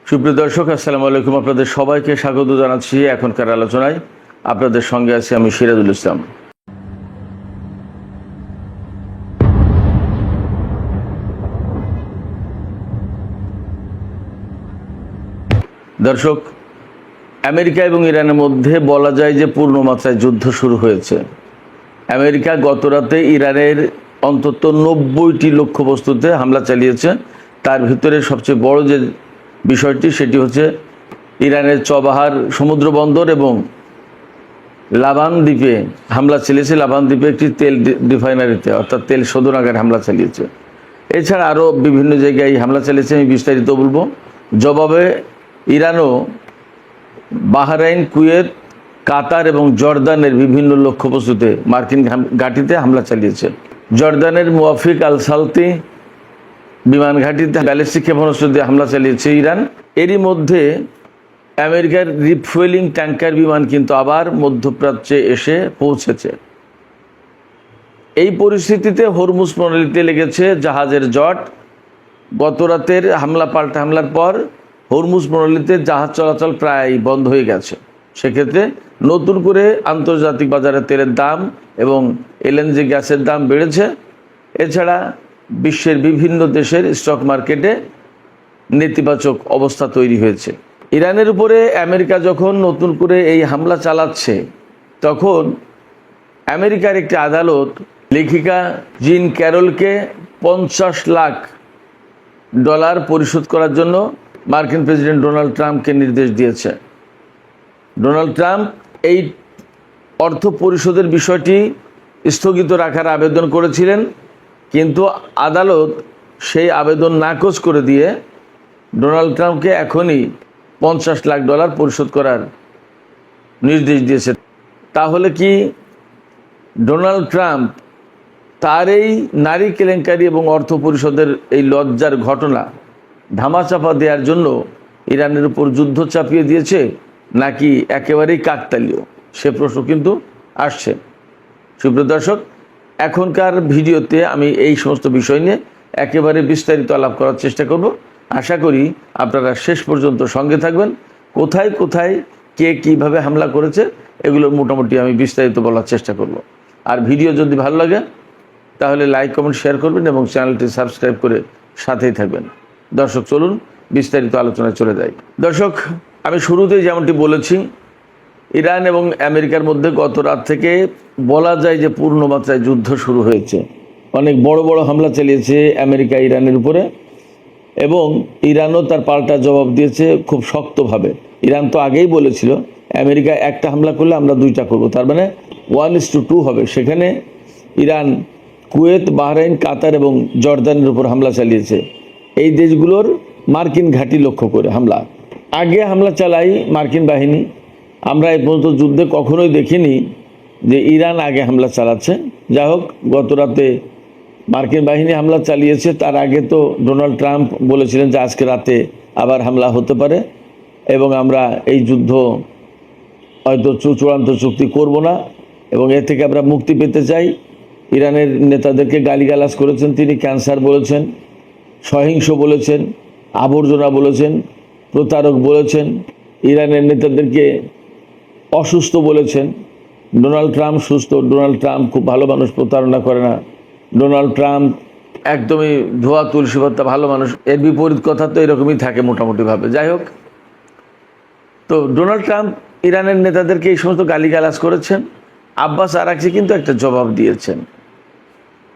সুপ্রিয় দর্শক, আসসালামু আলাইকুম। আপনাদের সবাইকে স্বাগত জানাচ্ছি এখনকার আলোচনায়। আপনাদের সঙ্গে আছি আমি সিরাজুল ইসলাম। দর্শক, আমেরিকা এবং ইরানের মধ্যে বলা যায় যে পূর্ণমাত্রায় যুদ্ধ শুরু হয়েছে। আমেরিকা গত রাতে ইরানের অন্তত 90টি লক্ষ্যবস্তুতে হামলা চালিয়েছে। তার ভিতরে সবচেয়ে বড় যে বিষয়টি সেটি হচ্ছে ইরানের চবাহার সমুদ্র বন্দর এবং লাবান দ্বীপে হামলা চালিয়েছে। লাবান দ্বীপে একটি তেল রিফাইনারিতে অর্থাৎ তেল শোধনাগারে হামলা চালিয়েছে। এছাড়া আরও বিভিন্ন জায়গায় হামলা চালিয়েছে, আমি বিস্তারিত বলবো। জবাবে ইরানও বাহরাইন, কুয়েত, কাতার এবং জর্দানের বিভিন্ন লক্ষ্যবস্তুতে মার্কিন ঘাঁটিতে হামলা চালিয়েছে। জর্দানের মুওয়াফিক আল সালতি বিমান ঘাঁটিতে ব্যালিস্টিক ক্ষেপণাস্ত্র দিয়ে হামলা চালিয়েছে ইরান। এরই মধ্যে আমেরিকার রিফুয়েলিং ট্যাঙ্কার বিমান কিন্তু আবার মধ্যপ্রাচ্যে এসে পৌঁছেছে। এই পরিস্থিতিতে হরমুজ প্রণালীতে লেগেছে জাহাজের জট। গত রাতের পাল্টা হামলার পর হরমুজ প্রণালীতে জাহাজ চলাচল প্রায় বন্ধ হয়ে গেছে। সেক্ষেত্রে নতুন করে আন্তর্জাতিক বাজারে তেলের দাম এবং এলএনজি গ্যাসের দাম বেড়েছে। এছাড়া বিশ্বের বিভিন্ন দেশের স্টক মার্কেটে নেতিবাচক অবস্থা তৈরি হয়েছে। ইরানের উপরে আমেরিকা যখন নতুন করে এই হামলা চালাচ্ছে, তখন আমেরিকার একটি আদালত লেখিকা জিন ক্যারলকে $50 লাখ পরিশোধ করার জন্য মার্কিন প্রেসিডেন্ট ডোনাল্ড ট্রাম্পকে নির্দেশ দিয়েছে। ডোনাল্ড ট্রাম্প এই অর্থ পরিশোধের বিষয়টি স্থগিত রাখার আবেদন করেছিলেন, কিন্তু আদালত সেই আবেদন নাকচ করে দিয়ে ডোনাল্ড ট্রাম্পকে এখনই $50 লাখ পরিশোধ করার নির্দেশ দিয়েছে। তাহলে কি ডোনাল্ড ট্রাম্প তার এই নারী কেলেঙ্কারি এবং অর্থ পরিশোধের এই লজ্জার ঘটনা ধামাচাপা দেওয়ার জন্য ইরানের উপর যুদ্ধ চাপিয়ে দিয়েছে, নাকি একেবারেই কাকতালীয়? সে প্রশ্ন কিন্তু আসছে। সুপ্রিয় দর্শক, এখনকার ভিডিওতে আমি এই সমস্ত বিষয় নিয়ে একেবারে বিস্তারিত আলাপ করার চেষ্টা করব। আশা করি আপনারা শেষ পর্যন্ত সঙ্গে থাকবেন। কোথায় কোথায় কে কীভাবে হামলা করেছে এগুলো মোটামুটি আমি বিস্তারিত বলার চেষ্টা করব। আর ভিডিও যদি ভালো লাগে তাহলে লাইক, কমেন্ট, শেয়ার করবেন এবং চ্যানেলটি সাবস্ক্রাইব করে সাথেই থাকবেন। দর্শক, চলুন বিস্তারিত আলোচনায় চলে যাই। দর্শক, আমি শুরুতেই যেমনটি বলেছি, ইরান এবং আমেরিকার মধ্যে গত রাত থেকে বলা যায় যে পূর্ণমাত্রায় যুদ্ধ শুরু হয়েছে। অনেক বড় বড় হামলা চালিয়েছে আমেরিকা ইরানের উপরে, এবং ইরানও তার পাল্টা জবাব দিয়েছে খুব শক্তভাবে। ইরান তো আগেই বলেছিল আমেরিকা একটা হামলা করলে আমরা দুইটা করব, তার মানে 1:2 হবে। সেখানে ইরান কুয়েত, বাহরাইন, কাতার এবং জর্দানের উপর হামলা চালিয়েছে। এই দেশগুলোর মার্কিন ঘাঁটি লক্ষ্য করে আগে হামলা চালাই মার্কিন বাহিনী। আমরা এ পর্যন্ত যুদ্ধে কখনোই দেখিনি যে ইরান আগে হামলা চালাচ্ছে। যাই হোক, গত রাতে মার্কিন বাহিনী হামলা চালিয়েছে। তার আগে তো ডোনাল্ড ট্রাম্প বলেছিলেন যে আজকে রাতে আবার হামলা হতে পারে এবং আমরা এই যুদ্ধ হয়তো চূড়ান্ত চুক্তি করব না এবং এর থেকে আমরা মুক্তি পেতে চাই। ইরানের নেতাদেরকে গালিগালাজ করেছেন তিনি, ক্যান্সার বলেছেন, সহিংস বলেছেন, আবর্জনা বলেছেন, প্রতারক বলেছেন, ইরানের নেতাদেরকে অসুস্থ বলেছেন। ডোনাল্ড ট্রাম্প সুস্থ, ডোনাল্ড ট্রাম্প খুব ভালো মানুষ, প্রতারণা করে না, ডোনাল্ড ট্রাম্প একদমই ধোয়া তুলসী পাতা ভালো মানুষ। এর বিপরীত কথা তো এরকমই থাকে মোটামুটিভাবে। যাই হোক, তো ডোনাল্ড ট্রাম্প ইরানের নেতাদেরকে এই সমস্ত গালিগালাজ করেছেন। আব্বাস আরাকচি কিন্তু একটা জবাব দিয়েছেন।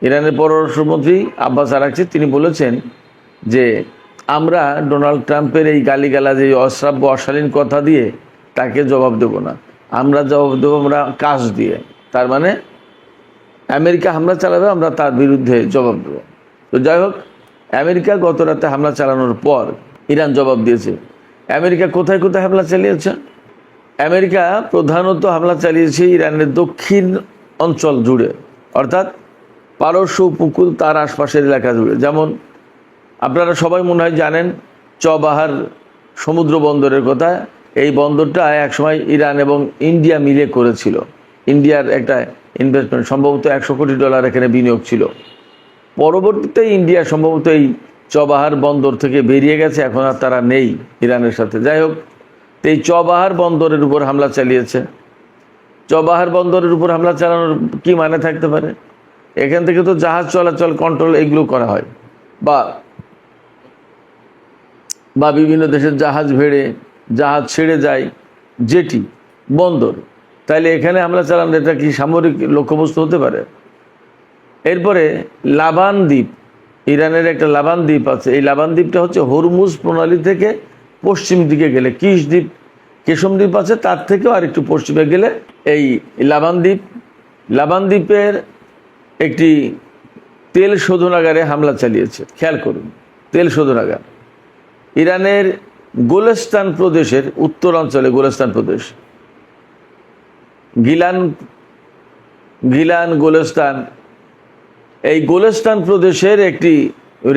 ইরানের পররাষ্ট্রমন্ত্রী আব্বাস আরাকচি তিনি বলেছেন যে আমরা ডোনাল্ড ট্রাম্পের এই গালিগালাজ, এই অশ্রাব্য অশালীন কথা দিয়ে তাকে জবাব দেব না, আমরা জবাব দেবো আমরা কাজ দিয়ে। তার মানে আমেরিকা হামলা চালাবে, আমরা তার বিরুদ্ধে জবাব দেবো। তো যাই হোক, আমেরিকা গত রাতে হামলা চালানোর পর ইরান জবাব দিয়েছে। আমেরিকা কোথায় কোথায় হামলা চালিয়েছে? আমেরিকা প্রধানত হামলা চালিয়েছে ইরানের দক্ষিণ অঞ্চল জুড়ে, অর্থাৎ পারস্য উপকূল তার আশপাশের এলাকা জুড়ে। যেমন আপনারা সবাই মনে হয় জানেন চবাহার সমুদ্র বন্দরের কথা। এই বন্দরটা একসময় ইরান এবং ইন্ডিয়া মিলে করেছিল। ইন্ডিয়ার একটা ইনভেস্টমেন্ট, সম্ভবত $100 কোটি এখানে বিনিয়োগ ছিল। পরবর্তীতে ইন্ডিয়া সম্ভবত এই চবাহার বন্দর থেকে বেরিয়ে গেছে, এখন আর তারা নেই ইরানের সাথে। যাই হোক, এই চবাহার বন্দরের উপর হামলা চালিয়েছে। চবাহার বন্দরের উপর হামলা চালানোর কি মানে থাকতে পারে? এখান থেকে তো জাহাজ চলাচল, কন্ট্রোল এগুলো করা হয়, বা বিভিন্ন দেশের জাহাজ ভেড়ে জাহাজ ছেড়ে যায়, জেটি, বন্দর। তাইলে এখানে হামলা চালানো এটা কি সামরিক লক্ষ্যবস্তু হতে পারে? এরপরে লাবান দ্বীপ, ইরানের একটা লাবান দ্বীপ আছে। এই লাবান দ্বীপটা হচ্ছে হরমুজ প্রণালী থেকে পশ্চিম দিকে গেলে, কেশম দ্বীপ আছে, তার থেকেও আর একটু পশ্চিমে গেলে এই লাবান দ্বীপ। লাবান দ্বীপের একটি তেল শোধনাগারে হামলা চালিয়েছে। খেয়াল করুন, তেল শোধনাগার। ইরানের গোলেস্তান প্রদেশের উত্তরাঞ্চলে, গোলেস্তান প্রদেশ, গিলান গোলেস্তান, এই গোলেস্তান প্রদেশের একটি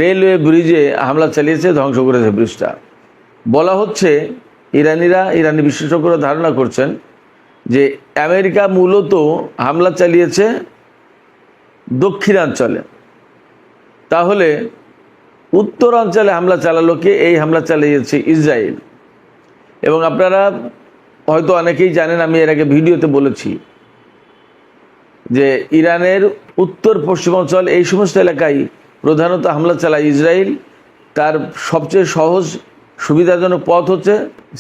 রেলওয়ে ব্রিজে হামলা চালিয়েছে, ধ্বংস করেছে ব্রিজটা। বলা হচ্ছে, ইরানি বিশেষজ্ঞরা ধারণা করছেন যে আমেরিকা মূলত হামলা চালিয়েছে দক্ষিণাঞ্চলে, তাহলে উত্তরাঞ্চলে হামলা চালালো কে? এই হামলা চালিয়েছে ইসরায়েল। এবং আপনারা হয়তো অনেকেই জানেন, আমি এর আগে ভিডিওতে বলেছি যে ইরানের উত্তর পশ্চিমাঞ্চল, এই সমস্ত এলাকায় প্রধানত হামলা চালায় ইসরায়েল। তার সবচেয়ে সহজ সুবিধাজনক পথ হচ্ছে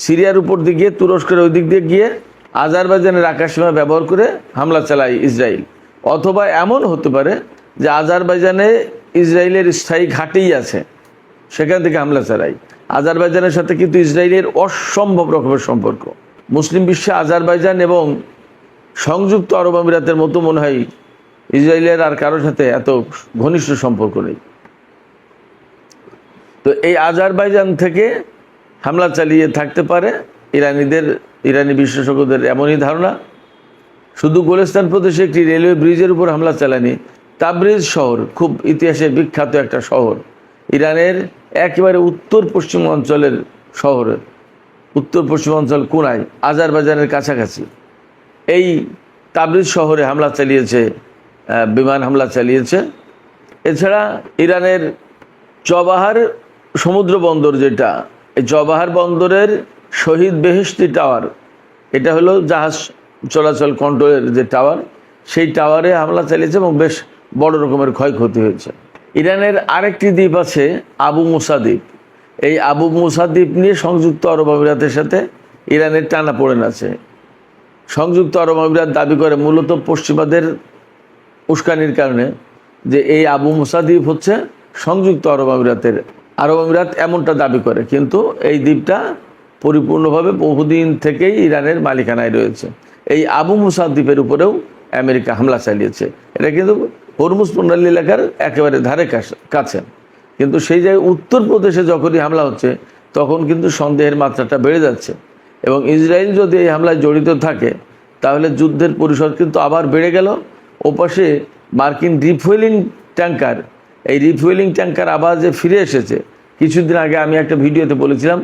সিরিয়ার উপর দিয়ে গিয়ে, তুরস্কের ওই দিক দিয়ে গিয়ে আজারবাইজানের আকাশসীমা ব্যবহার করে হামলা চালায় ইসরায়েল। অথবা এমন হতে পারে যে আজারবাইজানে ইসরায়েলের স্থায়ী ঘাঁটি আছে, সেখান থেকে হামলা চালায়। আজারবাইজানের সাথে কিন্তু ইসরায়েলের অসম্ভব রকমের সম্পর্ক। মুসলিম বিশ্বে আজারবাইজান এবং সংযুক্ত আরব আমিরাতের মতো মনে হয় ইসরায়েলের আর কারোর সাথে এত ঘনিষ্ঠ সম্পর্ক নেই। তো এই আজারবাইজান থেকে হামলা চালিয়ে থাকতে পারে ইরানি বিশেষজ্ঞদের এমনই ধারণা। শুধু গোলেস্তান প্রদেশে একটি রেলওয়ে ব্রিজের উপর হামলা চালায়নি, তাবরিজ শহর, খুব ইতিহাসে বিখ্যাত একটা শহর, ইরানের একেবারে উত্তর পশ্চিমাঞ্চলের শহর, উত্তর পশ্চিমাঞ্চল কোনায়, আজারবাইজানের কাছাকাছি, এই তাবরিজ শহরে হামলা চালিয়েছে, বিমান হামলা চালিয়েছে। এছাড়া ইরানের চবাহার সমুদ্র বন্দর, যেটা এই চবাহার বন্দরের শহীদ বেহেশতি টাওয়ার, এটা হলো জাহাজ চলাচল কন্ট্রোলের যে টাওয়ার, সেই টাওয়ারে হামলা চালিয়েছে এবং বেশ বড় রকমের ক্ষয়ক্ষতি হয়েছে। ইরানের আরেকটি দ্বীপ আছে আবু মুসা দ্বীপ। এই আবু মুসা দ্বীপ নিয়ে সংযুক্ত আরব আমিরাতের সাথে ইরানের টানাপোড়েন আছে। সংযুক্ত আরব আমিরাত দাবি করে মূলত পশ্চিমাদের উস্কানির কারণে যে এই আবু মুসা দ্বীপ হচ্ছে সংযুক্ত আরব আমিরাতের। আরব আমিরাত এমনটা দাবি করে, কিন্তু এই দ্বীপটা পরিপূর্ণভাবে বহুদিন থেকেই ইরানের মালিকানায় রয়েছে। এই আবু মুসা দ্বীপের উপরেও আমেরিকা হামলা চালিয়েছে। এটা কিন্তু হরমুজ প্রণালী এলাকার একেবারে ধারে কাছে, কিন্তু সেই জায়গায় উত্তরপ্রদেশে যখনই হামলা হচ্ছে তখন কিন্তু সন্দেহের মাত্রাটা বেড়ে যাচ্ছে। এবং ইসরায়েল যদি এই হামলায় জড়িত থাকে তাহলে যুদ্ধের পরিসর কিন্তু আবার বেড়ে গেল। ওপাশে মার্কিন রিফুয়েলিং ট্যাঙ্কার, এই রিফুয়েলিং ট্যাঙ্কার আবার যে ফিরে এসেছে, কিছুদিন আগে আমি একটা ভিডিওতে বলেছিলাম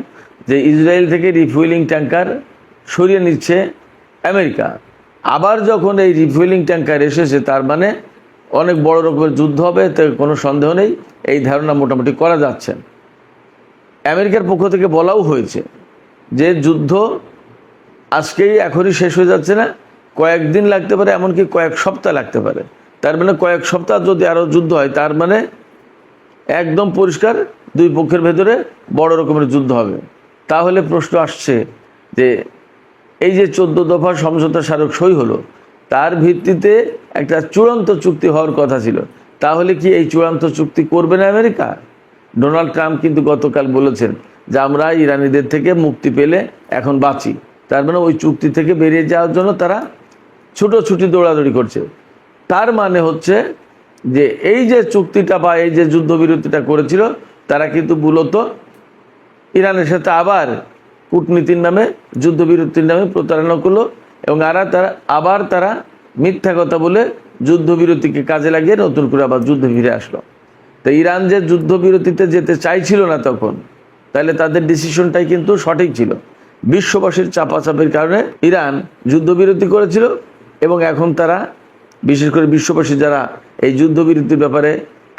যে ইসরায়েল থেকে রিফুয়েলিং ট্যাঙ্কার সরিয়ে নিচ্ছে আমেরিকা। আবার যখন এই রিফুয়েলিং ট্যাঙ্কার এসেছে, তার মানে অনেক বড় রকমের যুদ্ধ হবে, তো কোনো সন্দেহ নেই, এই ধারণা মোটামুটি করা যাচ্ছে। আমেরিকার পক্ষ থেকে বলাও হয়েছে যে যুদ্ধ আজকেই এখনই শেষ হয়ে যাচ্ছে না, কয়েকদিন লাগতে পারে, এমনকি কয়েক সপ্তাহ লাগতে পারে। তার মানে কয়েক সপ্তাহ যদি আরও যুদ্ধ হয়, তার মানে একদম পরিষ্কার দুই পক্ষের ভেতরে বড় রকমের যুদ্ধ হবে। তাহলে প্রশ্ন আসছে যে এই যে 14 দফা সমঝোতা স্মারক সই হলো, তার ভিত্তিতে একটা চূড়ান্ত চুক্তি হওয়ার কথা ছিল। তাহলে কি এই চূড়ান্ত চুক্তি করবে না আমেরিকা? ডোনাল্ড ট্রাম্প কিন্তু গতকাল বলেছেন যে আমরা ইরানিদের থেকে মুক্তি পেলে এখন বাঁচি। তার মানে ওই চুক্তি থেকে বেরিয়ে যাওয়ার জন্য তারা ছুটোছুটি দৌড়াদৌড়ি করছে। তার মানে হচ্ছে যে এই যে চুক্তিটা বা এই যে যুদ্ধবিরতিটা করেছিল, তারা কিন্তু মূলত ইরানের সাথে আবার কূটনীতির নামে, যুদ্ধবিরতির নামে প্রতারণা করলো এবং তারা মিথ্যা কথা বলে যুদ্ধবিরতিকে কাজে লাগিয়ে নতুন করে আবার যুদ্ধে ফিরে আসলো। তো ইরান যে যুদ্ধবিরতিতে যেতে চাইছিল না তখন, তাহলে তাদের ডিসিশনটাই কিন্তু সঠিক ছিল। বিশ্ববাসীর চাপাচাপির কারণে ইরান যুদ্ধবিরতি করেছিল এবং এখন তারা, বিশেষ করে বিশ্ববাসী যারা এই যুদ্ধবিরতির ব্যাপারে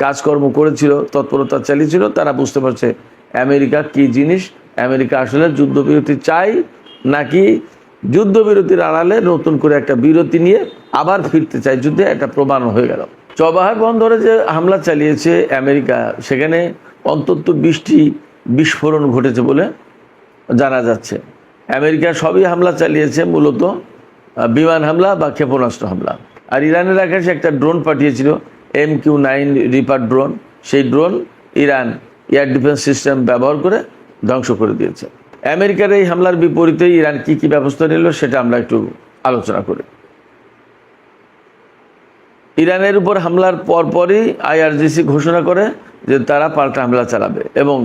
কাজকর্ম করেছিল, তৎপরতা চালিয়েছিল, তারা বুঝতে পারছে আমেরিকা কি জিনিস, আমেরিকা আসলে যুদ্ধবিরতি চাই নাকি যুদ্ধবিরতির আড়ালে নতুন করে একটা বিরতি নিয়ে আবার ফিরতে চাই যুদ্ধে, একটা প্রমাণ হয়ে গেল। চবাহার বন্দরে যে হামলা চালিয়েছে আমেরিকা, সেখানে অন্তত 20টি বিস্ফোরণ ঘটেছে বলে জানা যাচ্ছে। আমেরিকা সবই হামলা চালিয়েছে, মূলত বিমান হামলা বা ক্ষেপণাস্ত্র হামলা। আর ইরানের আকাশে একটা ড্রোন পাঠিয়েছিল, MQ-9 রিপার ড্রোন। সেই drone Iran air defence system ব্যবহার করে ধ্বংস করে দিয়েছে। আমেরিকার এই হামলার বিপরীতে ইরান কি কি ব্যবস্থা নিল সেটা আমরা একটু আলোচনা করি। ইরানের উপর হামলার পরপরই IRGC ঘোষণা করে যে তারা পাল্টা হামলা চালাবে, এবং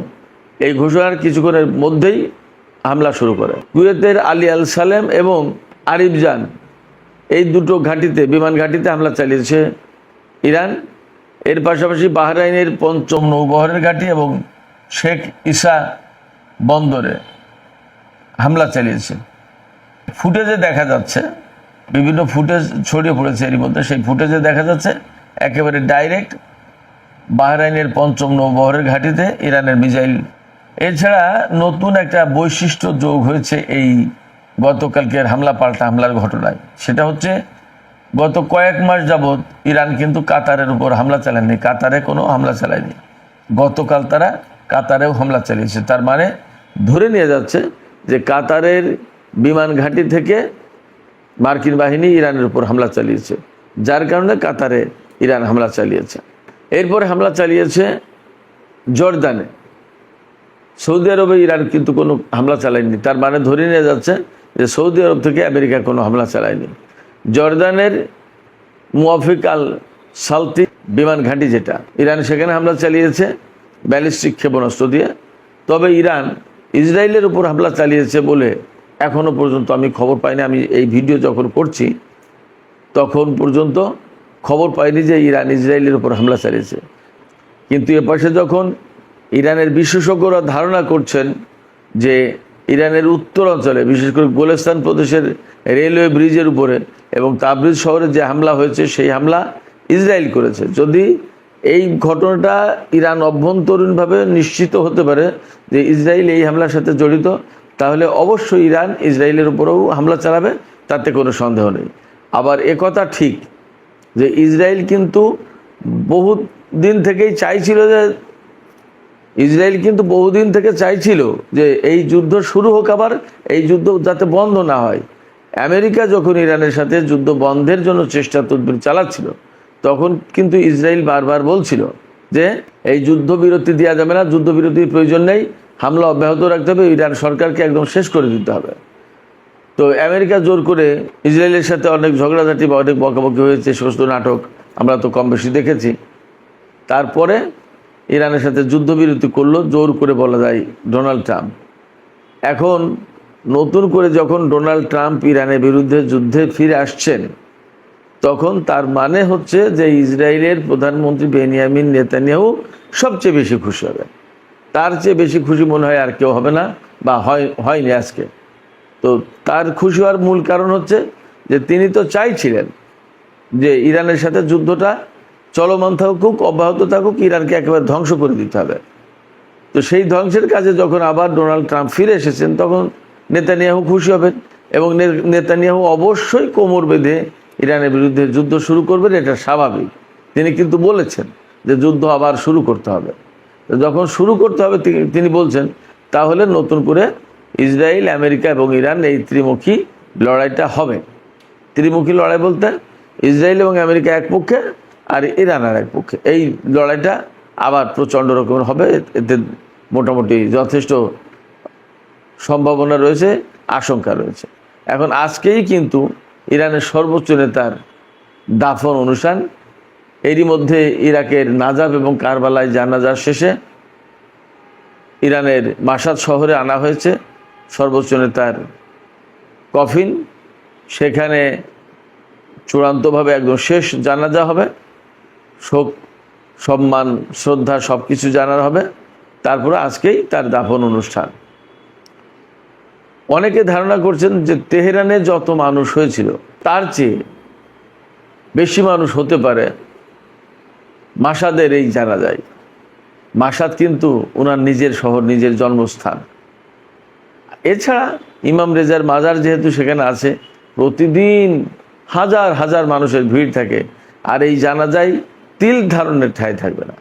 এই ঘোষণার কিছুক্ষণের মধ্যেই হামলা শুরু করে। কুয়েতের আলী আল সালেম এবং আরিফজান এই দুটো ঘাঁটিতে, বিমান ঘাঁটিতে হামলা চালিয়েছে ইরান। এর পাশাপাশি বাহরাইনের 5ম নৌবহরের ঘাঁটি এবং শেখ ইসা বন্দরে হামলা চালিয়েছে। ফুটেজে দেখা যাচ্ছে, বিভিন্ন ফুটেজ ছড়িয়ে পড়েছে এর মধ্যে, সেই ফুটেজে দেখা যাচ্ছে একেবারে ডাইরেক্ট বাহরাইনের 5ম নৌবহরের ঘাঁটিতে ইরানের মিসাইল। এছাড়া নতুন একটা বৈশিষ্ট্য যোগ হয়েছে এই গতকালকের হামলা পাল্টা হামলার ঘটনায়। সেটা হচ্ছে গত কয়েক মাস যাবৎ ইরান কিন্তু কাতারের উপর হামলা চালায়নি, কাতারে কোনো হামলা চালায়নি। গতকাল তারা কাতারেও হামলা চালিয়েছে। তার মানে ধরে নিয়ে যাচ্ছে যে কাতারের বিমান ঘাঁটি থেকে মার্কিন বাহিনী ইরানের উপর হামলা চালিয়েছে, যার কারণে কাতারে ইরান হামলা চালিয়েছে। এরপরে হামলা চালিয়েছে জর্দানে। সৌদি আরবে ইরান কিন্তু কোনো হামলা চালায়নি। তার মানে ধরে নিয়ে যাচ্ছে যে সৌদি আরব থেকে আমেরিকা কোনো হামলা চালায়নি। জর্দানের মুওয়াফিক আল সালতি বিমান ঘাঁটি যেটা, ইরান সেখানে হামলা চালিয়েছে ব্যালিস্টিক ক্ষেপণাস্ত্র দিয়ে। তবে ইরান ইসরায়েলের উপর হামলা চালিয়েছে বলে এখনও পর্যন্ত আমি খবর পাইনি। আমি এই ভিডিও যখন করছি তখন পর্যন্ত খবর পাইনি যে ইরান ইসরায়েলের উপর হামলা চালিয়েছে। কিন্তু এপাশে যখন ইরানের বিশেষজ্ঞরা ধারণা করছেন যে ইরানের উত্তর অঞ্চলে, বিশেষ করে গোলেস্তান প্রদেশের রেলওয়ে ব্রিজের উপরে এবং তাবরিজ শহরে যে হামলা হয়েছে সেই হামলা ইসরায়েল করেছে। যদি এই ঘটনাটা ইরান অভ্যন্তরীণভাবে নিশ্চিত হতে পারে যে ইসরায়েল এই হামলার সাথে জড়িত, তাহলে অবশ্যই ইরান ইসরায়েলের উপরেও হামলা চালাবে, তাতে কোনো সন্দেহ নেই। আবার একথা ঠিক যে ইসরায়েল কিন্তু বহুদিন থেকেই চাইছিল যে যে এই যুদ্ধ শুরু হোক, আবার এই যুদ্ধ যাতে বন্ধ না হয়। আমেরিকা যখন ইরানের সাথে যুদ্ধ বন্ধের জন্য চেষ্টা তদবির চালাচ্ছিল, তখন কিন্তু ইসরায়েল বারবার বলছিল যে এই যুদ্ধবিরতি দেওয়া যাবে না, যুদ্ধবিরতির প্রয়োজন নেই, হামলা অব্যাহত রাখতে হবে, ইরান সরকারকে একদম শেষ করে দিতে হবে। তো আমেরিকা জোর করে ইসরায়েলের সাথে অনেক ঝগড়াঝাটি বা অনেক বকাবকি হয়েছে, সমস্ত নাটক আমরা তো কম বেশি দেখেছি। তারপরে ইরানের সাথে যুদ্ধবিরতি করলো জোর করে, বলা যায়, ডোনাল্ড ট্রাম্প। এখন নতুন করে যখন ডোনাল্ড ট্রাম্প ইরানের বিরুদ্ধে যুদ্ধে ফিরে আসছেন, তখন তার মানে হচ্ছে যে ইসরায়েলের প্রধানমন্ত্রী বেনিয়ামিন নেতানিয়াহু সবচেয়ে বেশি খুশি হবে। তার চেয়ে বেশি খুশি মনে হয় আর কেউ হবে না, বা হয়নি আজকে। তো তার খুশি হওয়ার মূল কারণ হচ্ছে যে তিনি তো চাইছিলেন যে ইরানের সাথে যুদ্ধটা চলমান থাকুক, অব্যাহত থাকুক, ইরানকে একেবারে ধ্বংস করে দিতে হবে। তো সেই ধ্বংসের কাজে যখন আবার ডোনাল্ড ট্রাম্প ফিরে এসেছেন, তখন নেতানিয়াহু খুশি হবেন এবং নেতানিয়াহু অবশ্যই কোমর বেঁধে ইরানের বিরুদ্ধে যুদ্ধ শুরু করবেন, এটা স্বাভাবিক। তিনি কিন্তু বলেছেন যে যুদ্ধ আবার শুরু করতে হবে। তো যখন শুরু করতে হবে তিনি বলছেন, তাহলে নতুন করে ইসরায়েল, আমেরিকা এবং ইরান এই ত্রিমুখী লড়াইটা হবে। ত্রিমুখী লড়াই বলতে ইসরায়েল এবং আমেরিকা এক পক্ষে আর ইরান আর এক পক্ষে। এই লড়াইটা আবার প্রচণ্ড রকমের হবে, এতে মোটামুটি যথেষ্ট সম্ভাবনা রয়েছে, আশঙ্কা রয়েছে। এখন আজকেই কিন্তু ইরানের সর্বোচ্চ নেতার দাফন অনুষ্ঠান। এরই মধ্যে ইরাকের নাজাব এবং কারবালায় জানাজা শেষে ইরানের মাশাদ শহরে আনা হয়েছে সর্বোচ্চ নেতার কফিন। সেখানে চূড়ান্তভাবে একদম শেষ জানাজা হবে, শোক, সম্মান, শ্রদ্ধা সব কিছু জানার হবে। তারপরে আজকেই তার দাফন অনুষ্ঠান। অনেকে ধারণা করছেন যে তেহরানে যত মানুষ হয়েছিল তার চেয়ে বেশি মানুষ হতে পারে মাসাদের এই জানা যায়। মাসাদ কিন্তু ওনার নিজের শহর, নিজের জন্মস্থান। এছাড়া ইমাম রেজার মাজার যেহেতু সেখানে আছে, প্রতিদিন হাজার হাজার মানুষের ভিড় থাকে, আর এই জানাজায় তিল ধারণের ঠাঁই থাকবে না।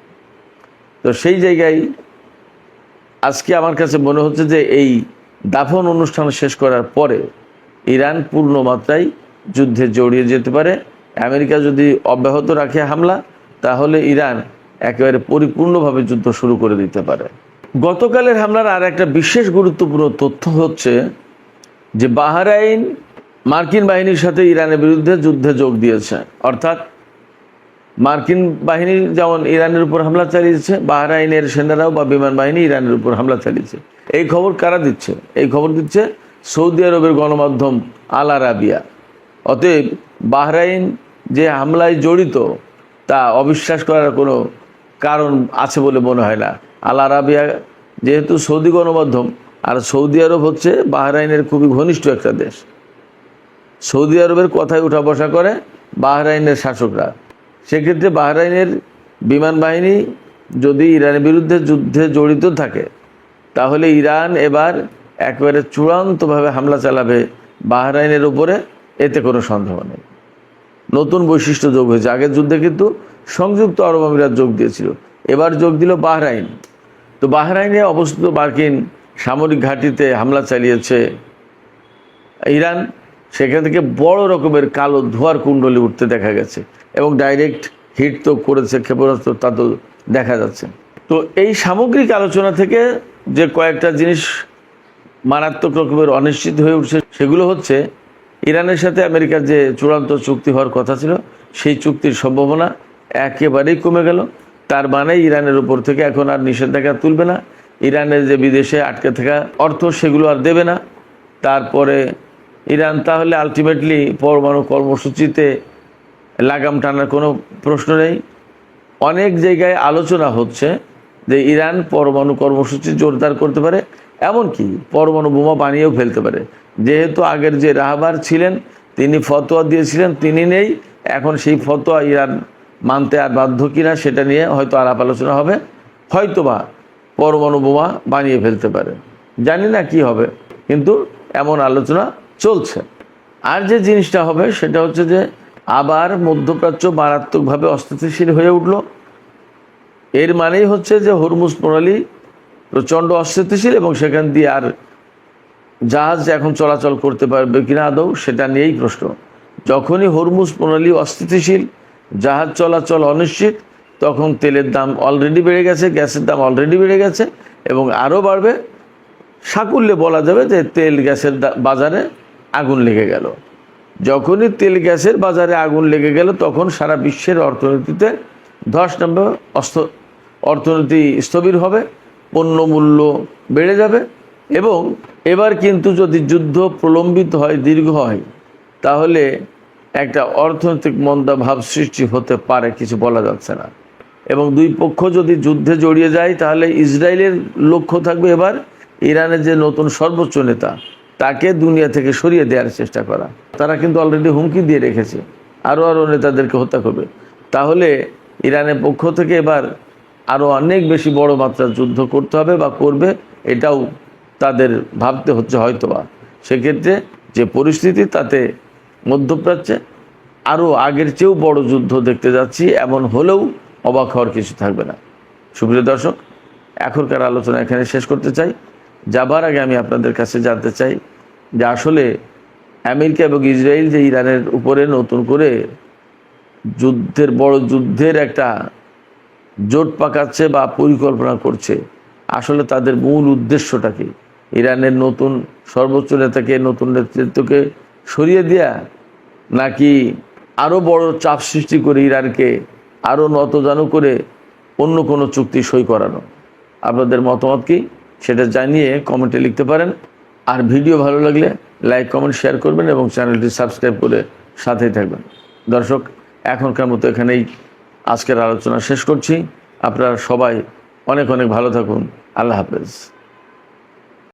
তো সেই জায়গায় আজকে আমার কাছে মনে হচ্ছে যে এই দাফন অনুষ্ঠান শেষ করার পরে ইরান পূর্ণ মাত্রায় যুদ্ধে জড়িয়ে যেতে পারে। আমেরিকা যদি অব্যাহত রাখে হামলা, তাহলে ইরান একেবারে পরিপূর্ণভাবে যুদ্ধ শুরু করে দিতে পারে। গতকালের হামলার আর একটা বিশেষ গুরুত্বপূর্ণ তথ্য হচ্ছে যে বাহরাইন মার্কিন বাহিনীর সাথে ইরানের বিরুদ্ধে যুদ্ধে যোগ দিয়েছে। অর্থাৎ মার্কিন বাহিনী যেমন ইরানের উপর হামলা চালিয়েছে, বাহরাইনের সেনারাও বা বিমান বাহিনী ইরানের উপর হামলা চালিয়েছে। এই খবর কারা দিচ্ছে? এই খবর দিচ্ছে সৌদি আরবের গণমাধ্যম আল আরাবিয়া। অতএব বাহরাইন যে হামলায় জড়িত তা অবিশ্বাস করার কোনো কারণ আছে বলে মনে হয় না। আল আরাবিয়া যেহেতু সৌদি গণমাধ্যম, আর সৌদি আরব হচ্ছে বাহরাইনের খুবই ঘনিষ্ঠ একটা দেশ। সৌদি আরবের কথায় উঠা বসা করে বাহরাইনের শাসকরা। সেক্ষেত্রে বাহরাইনের বিমান বাহিনী যদি ইরানের বিরুদ্ধে যুদ্ধে জড়িত থাকে, তাহলে ইরান এবার একেবারে চূড়ান্তভাবে হামলা চালাবে বাহরাইনের উপরে, এতে কোনো সন্দেহ নেই। নতুন বৈশিষ্ট্য যোগ হয়েছে। আগের যুদ্ধে কিন্তু সংযুক্ত আরব আমিরাত যোগ দিয়েছিল, এবার যোগ দিল বাহরাইন। তো বাহরাইনে অবস্থিত মার্কিন সামরিক ঘাঁটিতে হামলা চালিয়েছে ইরান। সেখান থেকে বড় রকমের কালো ধোঁয়ার কুণ্ডলি উঠতে দেখা গেছে, এবং ডাইরেক্ট হিট তো করেছে ক্ষেপণাস্ত্র, তা তো দেখা যাচ্ছে। তো এই সামগ্রিক আলোচনা থেকে যে কয়েকটা জিনিস মারাত্মক রকমের অনিশ্চিত হয়ে উঠছে, সেগুলো হচ্ছে ইরানের সাথে আমেরিকার যে চূড়ান্ত চুক্তি হওয়ার কথা ছিল, সেই চুক্তির সম্ভাবনা একেবারেই কমে গেল। তার মানে ইরানের উপর থেকে এখন আর নিষেধাজ্ঞা তুলবে না, ইরানের যে বিদেশে আটকে থাকা অর্থ সেগুলো আর দেবে না। তারপরে ইরান তাহলে আলটিমেটলি পরমাণু কর্মসূচিতে লাগাম টানার কোনো প্রশ্ন নেই। অনেক জায়গায় আলোচনা হচ্ছে যে ইরান পরমাণু কর্মসূচি জোরদার করতে পারে, এমনকি পরমাণু বোমা বানিয়েও ফেলতে পারে। যেহেতু আগের যে রাহবার ছিলেন তিনি ফতোয়া দিয়েছিলেন, তিনি নেই, এখন সেই ফতোয়া ইরান মানতে আর বাধ্য কিনা সেটা নিয়ে হয়তো আলাপ আলোচনা হবে। হয়তোবা পরমাণু বোমা বানিয়ে ফেলতে পারে, জানি না কি হবে, কিন্তু এমন আলোচনা চলছে। আর যে জিনিসটা হবে সেটা হচ্ছে যে আবার মধ্যপ্রাচ্য মারাত্মকভাবে অস্থিতিশীল হয়ে উঠল। এর মানেই হচ্ছে যে হরমুজ প্রণালী প্রচণ্ড অস্থিতিশীল, এবং সেখান দিয়ে আর জাহাজ এখন চলাচল করতে পারবে কিনা আদৌ, সেটা নিয়েই প্রশ্ন। যখনই হরমুজ প্রণালী অস্থিতিশীল, জাহাজ চলাচল অনিশ্চিত, তখন তেলের দাম অলরেডি বেড়ে গেছে, গ্যাসের দাম অলরেডি বেড়ে গেছে, এবং আরও বাড়বে। সাকুল্যে বলা যাবে যে তেল গ্যাসের বাজারে আগুন লেগে গেল। যখনই তেল গ্যাসের বাজারে আগুন লেগে গেল, তখন সারা বিশ্বের অর্থনীতিতে ধস নামবে, অর্থনীতি স্থবির হবে, পণ্যমূল্য বেড়ে যাবে। এবং এবার কিন্তু যদি যুদ্ধ প্রলম্বিত হয়, দীর্ঘ হয়, তাহলে একটা অর্থনৈতিক মন্দাভাব সৃষ্টি হতে পারে, কিছু বলা যাচ্ছে না। এবং দুই পক্ষ যদি যুদ্ধে জড়িয়ে যায়, তাহলে ইসরায়েলের লক্ষ্য থাকবে এবার ইরানের যে নতুন সর্বোচ্চ নেতা, তাকে দুনিয়া থেকে সরিয়ে দেওয়ার চেষ্টা করা। তারা কিন্তু অলরেডি হুমকি দিয়ে রেখেছে আরও নেতাদেরকে হত্যা করবে। তাহলে ইরানের পক্ষ থেকে এবার আরও অনেক বেশি বড় মাত্রার যুদ্ধ করতে হবে বা করবে, এটাও তাদের ভাবতে হচ্ছে হয়তোবা। সেক্ষেত্রে যে পরিস্থিতি, তাতে মধ্যপ্রাচ্যে আরও আগের চেয়েও বড় যুদ্ধ দেখতে যাচ্ছি, এমন হলেও অবাক হওয়ার কিছু থাকবে না। সুপ্রিয় দর্শক, এখনকার আলোচনা এখানে শেষ করতে চাই। যাবার আগে আমি আপনাদের কাছে জানতে চাই যে আসলে আমেরিকা এবং ইসরায়েল যে ইরানের উপরে নতুন করে বড় যুদ্ধের একটা জোট পাকাচ্ছে বা পরিকল্পনা করছে, আসলে তাদের মূল উদ্দেশ্যটা কি? ইরানের নতুন সর্বোচ্চ নেতাকে, নতুন নেতৃত্বকে সরিয়ে দেয়া, নাকি আরও বড় চাপ সৃষ্টি করে ইরানকে আরও নতজানু করে অন্য কোনো চুক্তি সই করানো? আপনাদের মতামত কি সেটা জানিয়ে কমেন্টে লিখতে পারেন। আর ভিডিও ভালো লাগলে লাইক, কমেন্ট, শেয়ার করবেন এবং চ্যানেলটি সাবস্ক্রাইব করে সাথেই থাকবেন। দর্শক, এখনকার মতো এখানেই আজকের আলোচনা শেষ করছি। আপনারা সবাই অনেক অনেক ভালো থাকুন। আল্লাহ হাফেজ।